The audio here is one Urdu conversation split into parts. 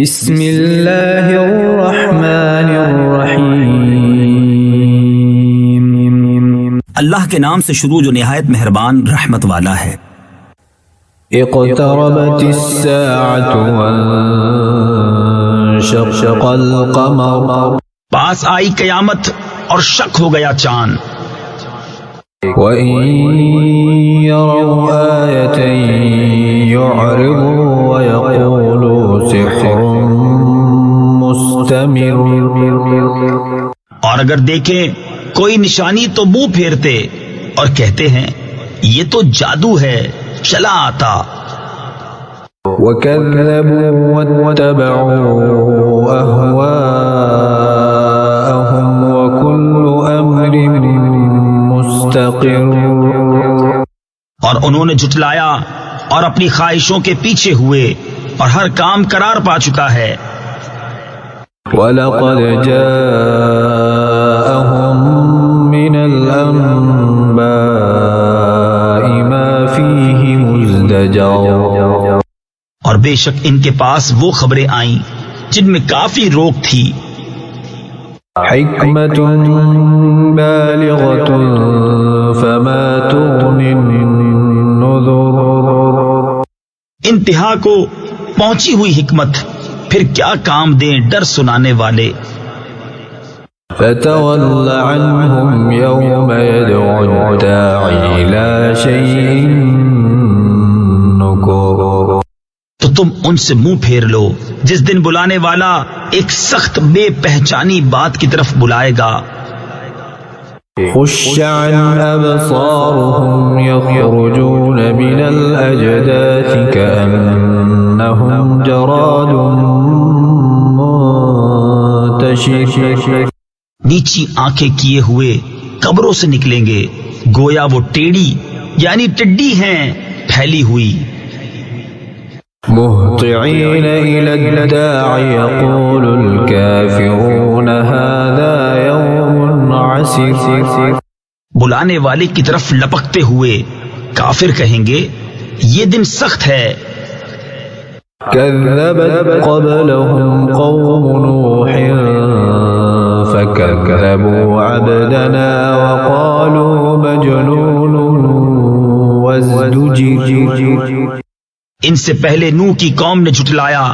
بسم اللہ الرحمن الرحیم، اللہ کے نام سے شروع جو نہایت مہربان رحمت والا ہے۔ اقتربت الساعة وانشق القمر، پاس آئی قیامت اور شک ہو گیا چاند۔ وَإِن يَرَوْا آيَةً يُعْرِضُوا وَيَقُولُوا سِحْرٌ مُسْتَمِرٌ، اور اگر دیکھیں کوئی نشانی تو منہ پھیرتے اور کہتے ہیں یہ تو جادو ہے چلا آتا۔ وَكَذَّبُوا وَاتَّبَعُوا أَهْوَاءَهُمْ وَكُلُّ أَمْرٍ مُسْتَقِرٌ، اور انہوں نے جھٹلایا اور اپنی خواہشوں کے پیچھے ہوئے اور ہر کام قرار پا چکا ہے۔ وَلَقَدْ جَاءَهُم مِّنَ الْأَنبَاءِ مَا فِيهِ مُزْدَجَرٌ، اور بے شک ان کے پاس وہ خبریں آئیں جن میں کافی روک تھی۔ حِکْمَةٌ بَالِغَةٌ فَمَا تُغْنِ النُّذُرُ، انتہا کو پہنچی ہوئی حکمت پھر کیا کام دیں ڈر سنانے والے۔ فَتَوَلَّ عَنْهُمْ يَوْمَ يَدْعُ الدَّاعِ إِلَى شَيْءٍ نُكُرٍ، تو تم ان سے منہ پھیر لو جس دن بلانے والا ایک سخت بے پہچانی بات کی طرف بلائے گا۔ خُشَّ عَنْ أَبْصَارُهُمْ يَخْرُجُونَ مِنَ الْأَجْدَاثِ كَأَنَّهُمْ جَرَادٌ مُنتَشِرٌ، نیچی آنکھیں کیے ہوئے قبروں سے نکلیں گے گویا وہ ٹیڑی یعنی ٹڈی ہیں پھیلی ہوئی۔ مُهْطِعِينَ إِلَى الدَّاعِ يَقُولُ الْكَافِرُونَ هَذَا يَوْمٌ عَسِرٌ، بلانے والے کی طرف لپکتے ہوئے کافر کہیں گے یہ دن سخت ہے۔ كَذَّبَتْ قَبْلَهُمْ قَوْمُ نُوحٍ فَكَذَّبُوا عَبْدَنَا وَقَالُوا مَجْنُونٌ وَازْدُجِرَ، ان سے پہلے نوح کی قوم نے جھٹلایا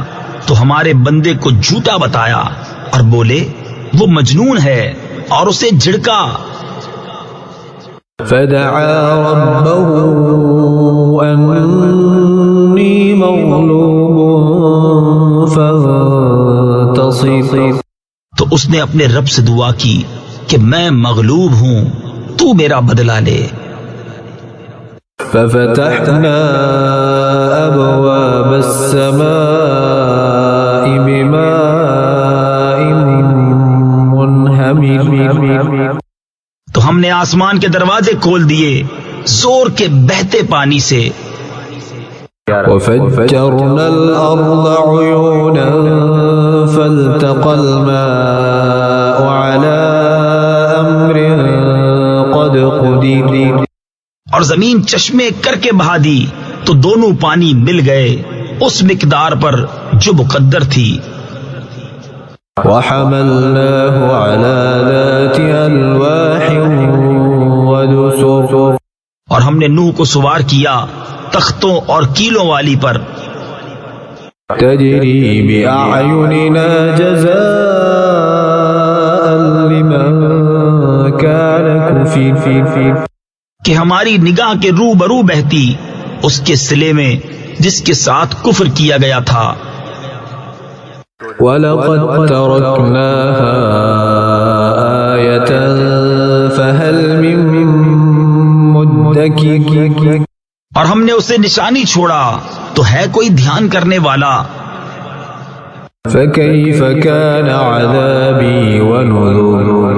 تو ہمارے بندے کو جھوٹا بتایا اور بولے وہ مجنون ہے اور اسے جھڑکا۔ فَدَعَا رَبَّهُ أَنِّي مَغْلُوبٌ فَانتَصِرْ، تو اس نے اپنے رب سے دعا کی کہ میں مغلوب ہوں تو میرا بدلہ لے۔ فَفَتَحْنَا أَبْوَابَ السَّمَاءِ بِمَاءٍ مُنْهَمِرٍ، تو ہم نے آسمان کے دروازے کھول دیے زور کے بہتے پانی سے۔ وَفَجَّرْنَا الْأَرْضَ عُيُونًا فَالْتَقَى الْمَاءُ عَلَى أَمْرٍ قَدْ قُدِرَ، اور زمین چشمے کر کے بہا دی تو دونوں پانی مل گئے اس مقدار پر جو مقدر تھی۔ وَحَمَلْنَاهُ عَلَى ذَاتِ أَلْوَاحٍ وَدُسُرٍ، اور ہم نے نوح کو سوار کیا تختوں اور کیلوں والی پر۔ تَجْرِي بِأَعْيُنِنَا جَزَاءً لِمَنْ كَانَ كُفِرَ، کہ ہماری نگاہ کے روبرو بہتی اس کے صلے میں جس کے ساتھ کفر کیا گیا تھا۔ وَلَقَدْ تَرَكْنَاهَا آيَةً فَهَلْ مِن مُدَّكِرٍ، اور ہم نے اسے نشانی چھوڑا تو ہے کوئی دھیان کرنے والا۔ فَكَيْفَ كَانَ عَذَابِي وَنُذُرِ،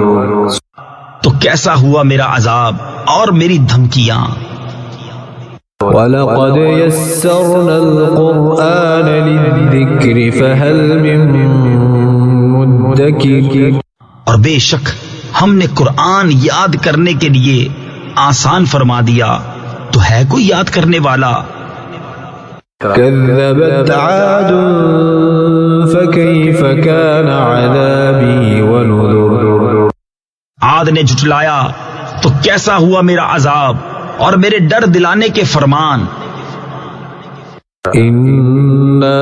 تو کیسا ہوا میرا عذاب اور میری دھمکیاں۔ وَلَقَدْ يَسَّرْنَا الْقُرْآنَ لِلذِّكْرِ فَهَلْ مِن مُدَّكِرٍ، اور بے شک ہم نے قرآن یاد کرنے کے لیے آسان فرما دیا تو ہے کوئی یاد کرنے والا۔ كذبت عاد فكيف كان عذابي ونذر عاد نے جھٹلایا تو کیسا ہوا میرا عذاب اور میرے ڈر دلانے کے فرمان. إنا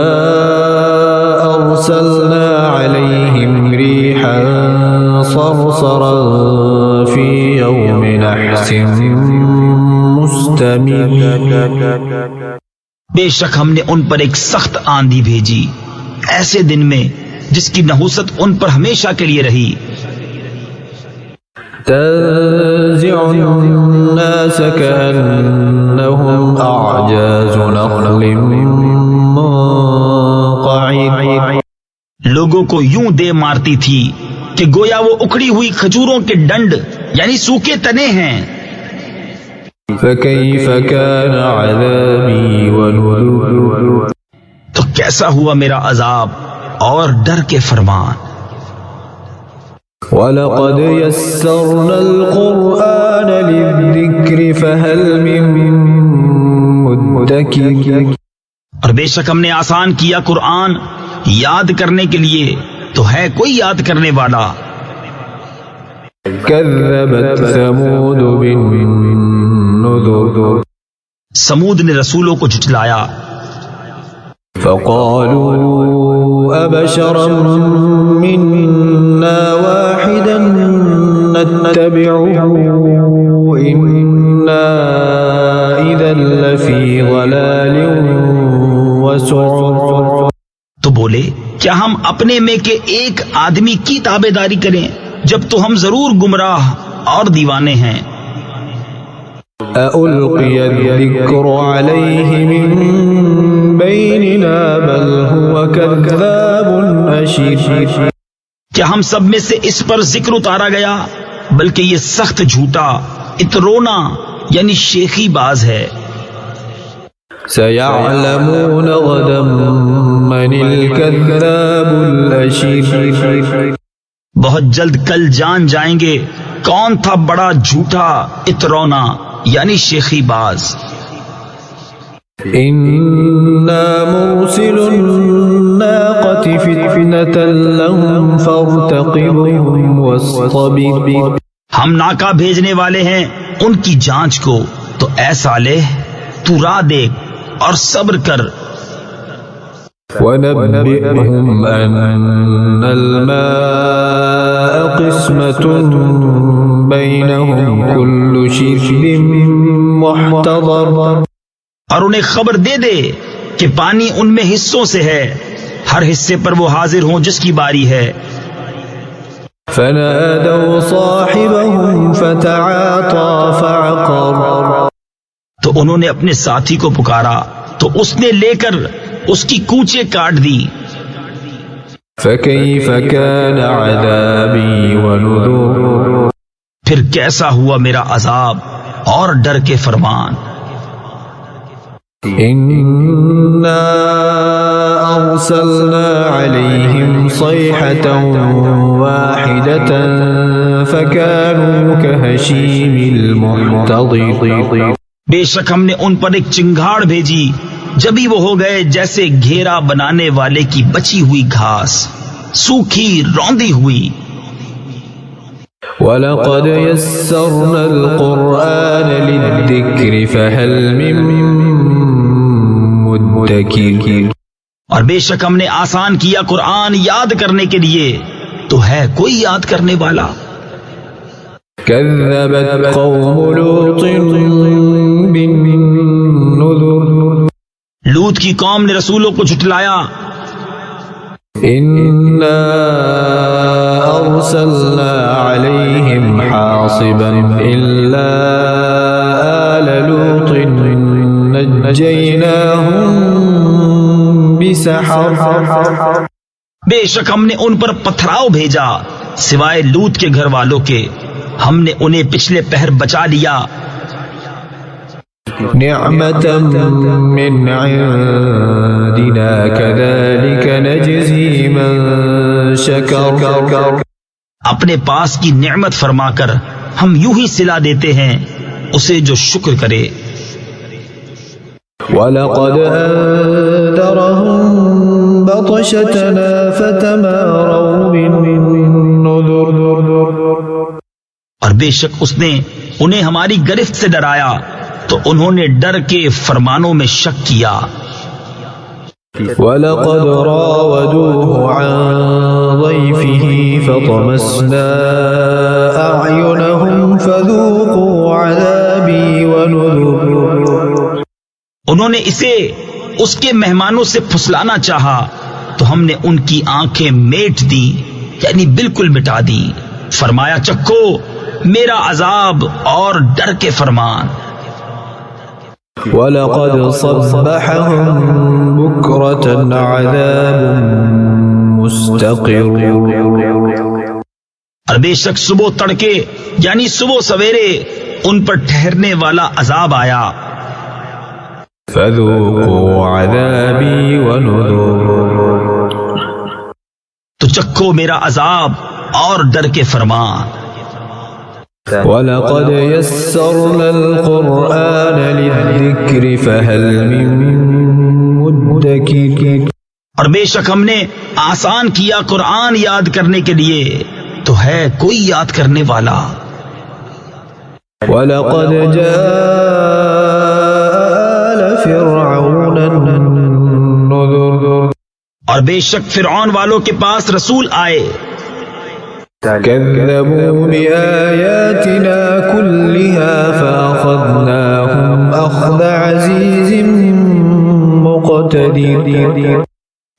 أرسلنا عليهم ريحا صرصرا في يوم نحس مستمر. بے شک ہم نے ان پر ایک سخت آندھی بھیجی ایسے دن میں جس کی نحوست ان پر ہمیشہ کے لیے رہی. تنزع الناس كأنهم أعجاز نخل منقعر. لوگوں کو یوں دے مارتی تھی کہ گویا وہ اکھڑی ہوئی کھجوروں کے ڈنڈ یعنی سوکھے تنے ہیں. فكيف كان عذابي ونذر تو کیسا ہوا میرا عذاب اور ڈر کے فرمان. وَلَقَدْ يَسَّرْنَا الْقُرْآنَ لِلذِّكْرِ فَهَلْ مِن مُدَّكِرٍ. اور بے شک ہم نے آسان کیا قرآن یاد کرنے کے لیے تو ہے کوئی یاد کرنے والا. كَذَّبَتْ ثَمُودُ بِالنُّذُرِ سمود نے رسولوں کو جھٹلایا. فَقَالُوا أَبَشَرًا مِنَّا وَاحِدًا نَتَّبِعُهُ إِنَّا إِذًا لَفِي ضَلَالٍ وَسُعُرٍ. تو بولے کیا ہم اپنے میں کے ایک آدمی کی تابعداری کریں جب تو ہم ضرور گمراہ اور دیوانے ہیں. أَأُلْقِيَ الذِّكْرُ عَلَيْهِ مِن بَيْنِنَا بَلْ هُوَ كَذَّابٌ أَشِرٌ. کیا ہم سب میں سے اس پر ذکر اتارا گیا بلکہ یہ سخت جھوٹا اترونا یعنی شیخی باز ہے. سَيَعْلَمُونَ غَدًا مَّنِ الْكَذَّابُ الْأَشِرُ. بہت جلد کل جان جائیں گے کون تھا بڑا جھوٹا اترونا یعنی شیخی باز. إِنَّا مُرْسِلُو النَّاقَةِ فِتْنَةً لَهُمْ فَارْتَقِبْهُمْ وَاصْطَبِرْ. ہم ناکہ بھیجنے والے ہیں ان کی جانچ کو تو اے صالح تو راہ دیکھ اور صبر کر. وَنَبِّئْهُمْ أَنَّ الْمَاءَ قِسْمَةٌ بَيْنَهُمْ كُلُّ شِرْبٍ مُحْتَضَرٍ. اور انہیں خبر دے دے کہ پانی ان میں حصوں سے ہے ہر حصے پر وہ حاضر ہوں جس کی باری ہے. فَنَادَوْا صَاحِبَهُمْ فَتَعَاطَى فَعَقَرَ. تو انہوں نے اپنے ساتھی کو پکارا تو اس نے لے کر اس کی کونچیں کاٹ دی. فَكَيْفَ كَانَ عَذَابِي وَنُذُرِ. پھر کیسا ہوا میرا عذاب اور ڈر کے فرمان. إِنَّا أَرْسَلْنَا عَلَيْهِمْ صَيْحَةً وَاحِدَةً فَكَانُوا كَهَشِيمِ الْمُحْتَظِرِ. بے شک ہم نے ان پر ایک چنگھاڑ بھیجی جبھی وہ ہو گئے جیسے گھیرا بنانے والے کی بچی ہوئی گھاس سوکھی روندی ہوئی. وَلَقَدْ يَسَّرْنَا الْقُرْآنَ لِلذِّكْرِ فَهَلْ مِن مُدَّكِرٍ. اور بے شک ہم نے آسان کیا قرآن یاد کرنے کے لیے تو ہے کوئی یاد کرنے والا. كَذَّبَتْ قَوْمُ لُوطٍ بِالنُّذُرِ. لوط کی قوم نے رسولوں کو جھٹلایا. إِنَّا أَرْسَلْنَا عَلَيْهِمْ حَاصِبًا إِلَّا آلَ لُوطٍ نَجَّيْنَاهُمْ بِسَحَرٍ. بے شک ہم نے ان پر پتھراؤ بھیجا سوائے لوط کے گھر والوں کے ہم نے انہیں پچھلے پہر بچا لیا. نعمة من عندنا كذلك نجزي من شكر. اپنے پاس کی نعمت فرما کر ہم یوں ہی صلہ دیتے ہیں اسے جو شکر کرے. وَلَقَدْ أَنذَرَهُم بَطْشَتَنَا بطشتنا فتماروا بالنذر اور بے شک اس نے انہیں ہماری گرفت سے ڈرایا تو انہوں نے ڈر کے فرمانوں میں شک کیا. وَلَقَدْ رَاوَدُوهُ عَنْ ضَيْفِهِ فَطَمَسْنَا أَعْيُنَهُمْ فَذُوقُوا عَذَابِي وَنُذُرِ. انہوں نے اسے اس کے مہمانوں سے پھسلانا چاہا تو ہم نے ان کی آنکھیں میٹ دی، یعنی بالکل مٹا دی. فرمایا چکھو میرا عذاب اور ڈر کے فرمان. وَلَقَدْ صَبَّحَهُم بُكْرَةً عَذَابٌ مُسْتَقِرٌ. اور بے شک صبح تڑکے یعنی صبح سویرے ان پر ٹھہرنے والا عذاب آیا. فَذُوقُوا عَذَابِي وَنُذُرِ. تو چکھو میرا عذاب اور ڈر کے فرمان. وَلَقَدْ يَسَّرْنَا الْقُرْآنَ لِلذِّكْرِ فَهَلْ مِن مُّدَّكِرٍ. اور بے شک ہم نے آسان کیا قرآن یاد کرنے کے لیے، تو ہے کوئی یاد کرنے والا. وَلَقَدْ جَاءَ آلَ فِرْعَوْنَ النُّذُرُ. اور بے شک فرعون والوں کے پاس رسول آئے، كذبوا بآياتنا كلها فأخذناهم أخذ عزيز مقتدر.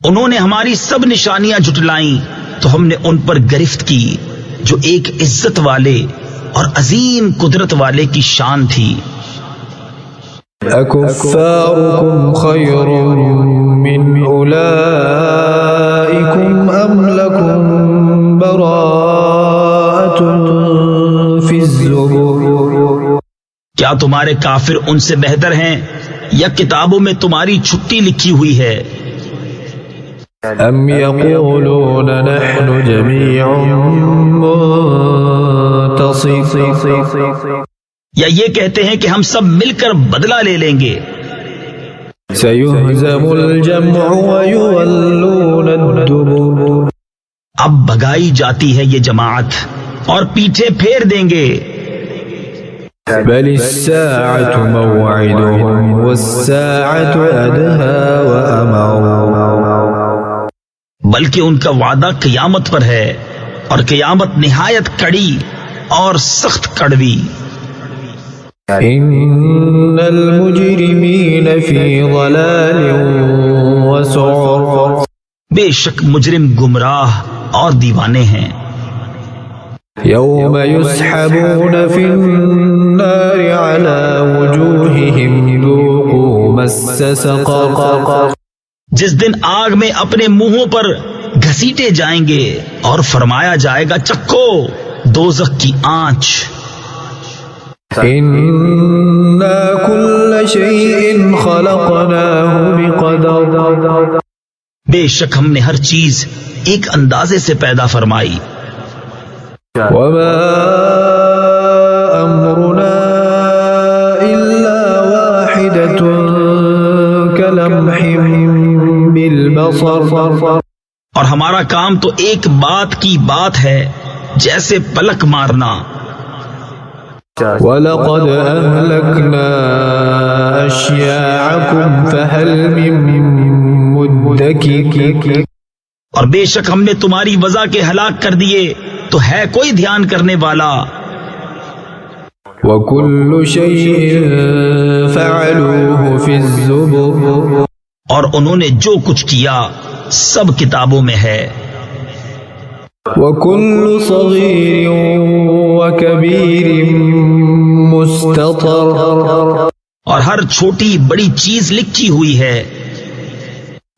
انہوں نے ہماری سب نشانیاں جھٹلائیں تو ہم نے ان پر گرفت کی جو ایک عزت والے اور عظیم قدرت والے کی شان تھی. أكفاركم خير من أولئكم أم لكم براءة في الزبر. کیا تمہارے کافر ان سے بہتر ہیں یا کتابوں میں تمہاری چھٹی لکھی ہوئی ہے؟ أم يقولون نحن جميع منتصر. یا یہ کہتے ہیں کہ ہم سب مل کر بدلہ لے لیں گے. سيهزم الجمع ويولون الدبر. اب بھگائی جاتی ہے یہ جماعت اور پیٹھے پھیر دیں گے. بل الساعة موعدهم والساعة أدهى وأمر. بلکہ ان کا وعدہ قیامت پر ہے اور قیامت نہایت کڑی اور سخت کڑوی. إن المجرمين في ضلال وسعر. بے شک مجرم گمراہ اور دیوانے ہیں. يوم يسحبون في النار على وجوههم ذوقوا مس سقر. جس دن آگ میں اپنے منہوں پر گھسیٹے جائیں گے اور فرمایا جائے گا چکھو دوزخ کی آنچ. إنا كل شيء خلقناه بقدر. بے شک ہم نے ہر چیز ایک اندازے سے پیدا فرمائی. وما أمرنا إلا واحدة كلمح بالبصر. اور ہمارا کام تو ایک بات کی بات ہے جیسے پلک مارنا. وَلَقَدْ أَهْلَكْنَا أَشْيَاعَكُمْ فَهَلْ مِن مُّدَّكِرٍ. اور بے شک ہم نے تمہاری وضع کے ہلاک کر دیے تو ہے کوئی دھیان کرنے والا. وَكُلُّ شَيْءٍ فَعَلُوهُ فِي الزُّبُرِ. اور انہوں نے جو کچھ کیا سب کتابوں میں ہے. وَكُلُّ صَغِيرٍ وَكَبِيرٍ مُسْتَطَرٍ. اور ہر چھوٹی بڑی چیز لکھی ہوئی ہے.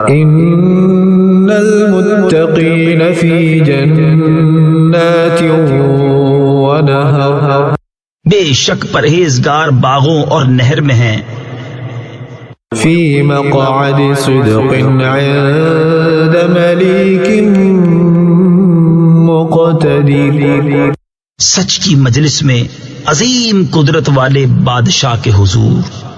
إِنَّ الْمُتَّقِينَ فِي جَنَّاتٍ وَنَهَرٍ. بے شک پرہیزگار باغوں اور نہر میں ہیں. فِي مَقْعَدِ صِدْقٍ عِندَ مَلِيكٍ مُقْتَدِرٍ. سچ کی مجلس میں عظیم قدرت والے بادشاہ کے حضور.